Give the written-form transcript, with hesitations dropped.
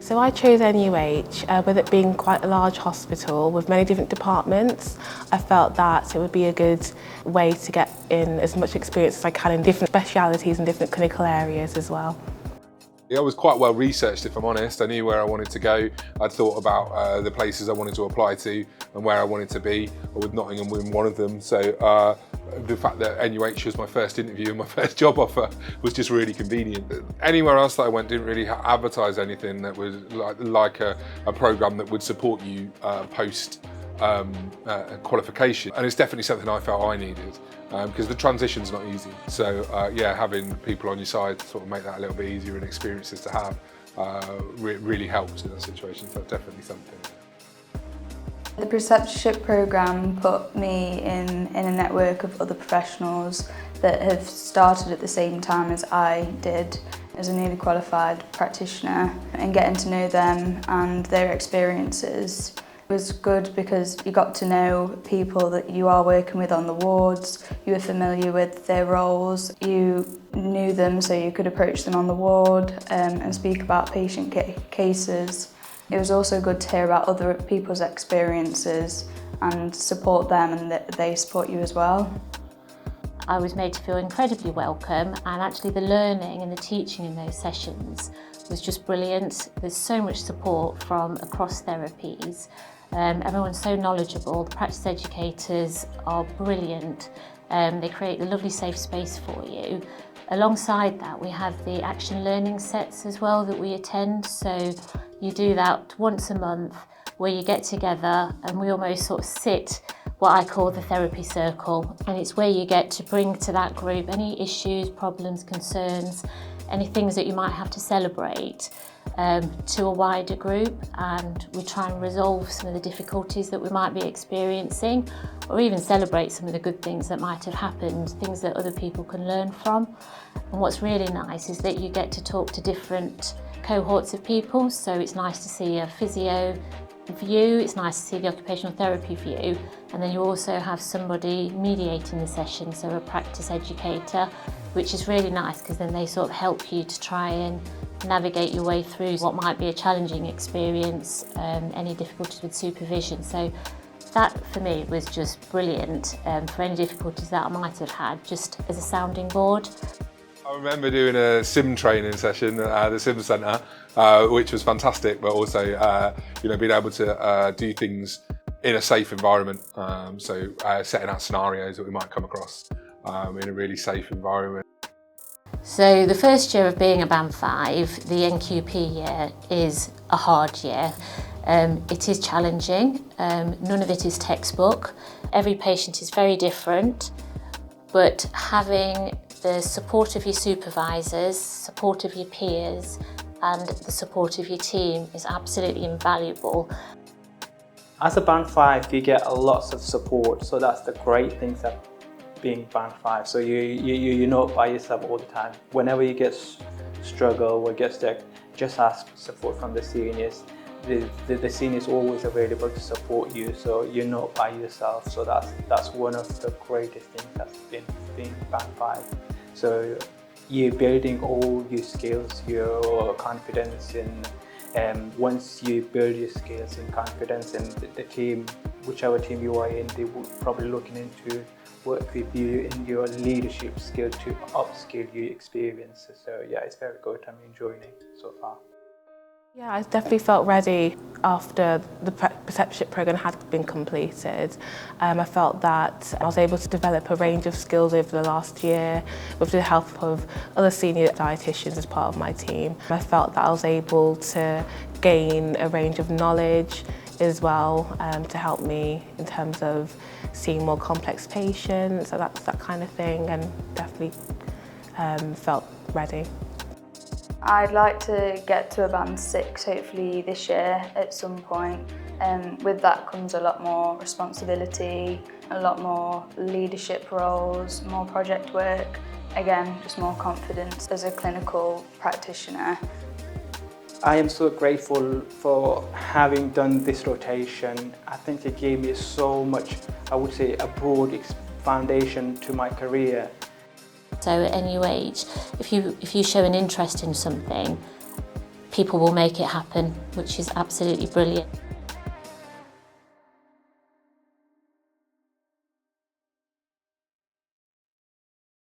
So I chose NUH, with it being quite a large hospital with many different departments. I felt that it would be a good way to get in as much experience as I can in different specialities and different clinical areas as well. I was quite well researched, if I'm honest. I knew where I wanted to go. I'd thought about the places I wanted to apply to and where I wanted to be, with Nottingham being one of them. So the fact that NUH was my first interview and my first job offer was just really convenient. Anywhere else that I went didn't really advertise anything that was like a programme that would support you post qualification, and it's definitely something I felt I needed because the transition's not easy. So yeah, having people on your side to sort of make that a little bit easier and experiences to have really helps in that situation. So definitely something. The Preceptorship Programme put me in a network of other professionals that have started at the same time as I did as a newly qualified practitioner, and getting to know them and their experiences was good because you got to know people that you are working with on the wards, you were familiar with their roles, you knew them so you could approach them on the ward and speak about patient cases. It was also good to hear about other people's experiences and support them, and that they support you as well. I was made to feel incredibly welcome, and actually the learning and the teaching in those sessions was just brilliant. There's so much support from across therapies. Everyone's so knowledgeable. The practice educators are brilliant. They create a lovely safe space for you. Alongside that, we have the action learning sets as well that we attend. So you do that once a month where you get together and we almost sort of sit what I call the therapy circle. And it's where you get to bring to that group any issues, problems, concerns, any things that you might have to celebrate to a wider group, and we try and resolve some of the difficulties that we might be experiencing, or even celebrate some of the good things that might have happened, things that other people can learn from. And what's really nice is that you get to talk to different cohorts of people, so it's nice to see a physio view, it's nice to see the occupational therapy view, and then you also have somebody mediating the session, so a practice educator, which is really nice because then they sort of help you to try and navigate your way through what might be a challenging experience, any difficulties with supervision. So that for me was just brilliant for any difficulties that I might have had, just as a sounding board. I remember doing a sim training session at the sim centre, which was fantastic, but also being able to do things in a safe environment. So setting out scenarios that we might come across in a really safe environment. So the first year of being a Band 5, the NQP year, is a hard year. It is challenging. None of it is textbook. Every patient is very different, but having the support of your supervisors, support of your peers, and the support of your team is absolutely invaluable. As a Band 5, you get lots of support, so that's the great things that being Band 5. So you're not by yourself all the time. Whenever you get struggle or get stuck, just ask support from the seniors. The seniors always available to support you, so you're not by yourself. So that's one of the greatest things that's been being Band 5. So you're building all your skills, your confidence, and once you build your skills and confidence, and the team, whichever team you are in, they will probably looking into work with you in your leadership skill to upskill your experiences. So yeah, it's very good. I'm enjoying it so far. Yeah, I definitely felt ready after the Preceptorship Programme had been completed. I felt that I was able to develop a range of skills over the last year with the help of other senior dietitians as part of my team. I felt that I was able to gain a range of knowledge as well to help me in terms of seeing more complex patients, so that's that kind of thing, and definitely felt ready. I'd like to get to a Band 6 hopefully this year at some point. With that comes a lot more responsibility, a lot more leadership roles, more project work, again just more confidence as a clinical practitioner. I am so grateful for having done this rotation. I think it gave me so much, I would say, a broad foundation to my career. So at NUH, if you show an interest in something, people will make it happen, which is absolutely brilliant.